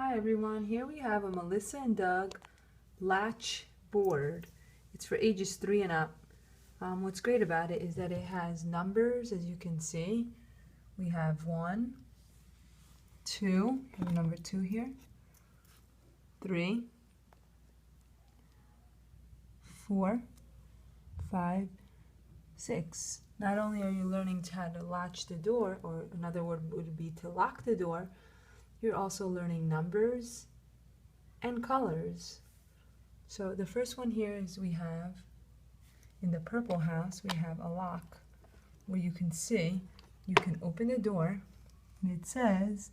Hi everyone, here we have a Melissa and Doug Latch Board. It's for ages 3 and up. What's great about it is that it has numbers, as you can see. We have 1, 2, we have number 2 here, 3, 4, 5, 6. Not only are you learning how to latch the door, or another word would be to lock the door, you're also learning numbers and colors. So the first one here is we have, in the purple house, we have a lock where you can see, you can open the door and it says,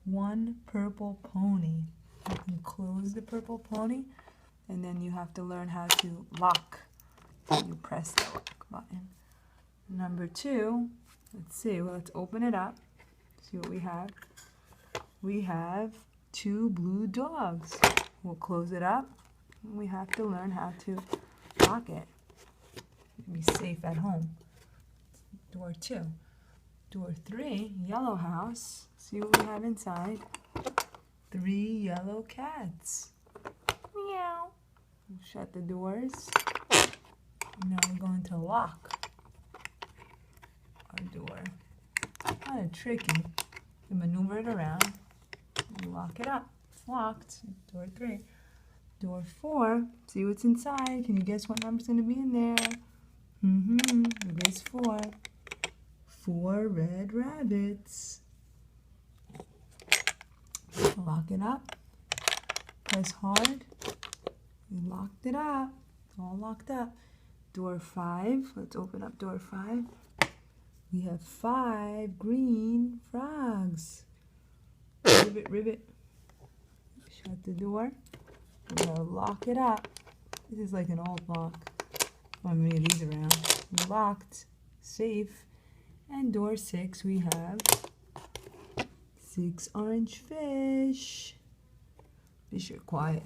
1 purple pony. You can close the purple pony and then you have to learn how to lock. You press the lock button. Number 2, let's see, well, let's open it up, see what we have. We have 2 blue dogs. We'll close it up. We have to learn how to lock it. Be safe at home. Door 2. Door 3, yellow house. See what we have inside. 3 yellow cats. Meow. We'll shut the doors. Now we're going to lock our door. Kind of tricky. You maneuver it around. You lock it up. It's locked. Door 3. Door 4. See what's inside. Can you guess what number's going to be in there? It is 4. 4 red rabbits. Lock it up. Press hard. We locked it up. It's all locked up. Door 5. Let's open up door 5. We have 5 green frogs. Ribbit, ribbit. Shut the door. We're going to lock it up. This is like an old lock. I have many of these around. Locked. Safe. And door 6 we have 6 orange fish. Fish are quiet.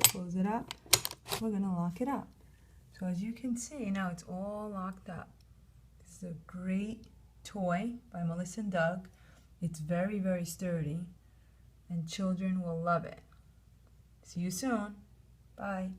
Close it up. We're going to lock it up. So as you can see, now it's all locked up. This is a great toy by Melissa and Doug. It's very, very sturdy, and children will love it. See you soon. Bye.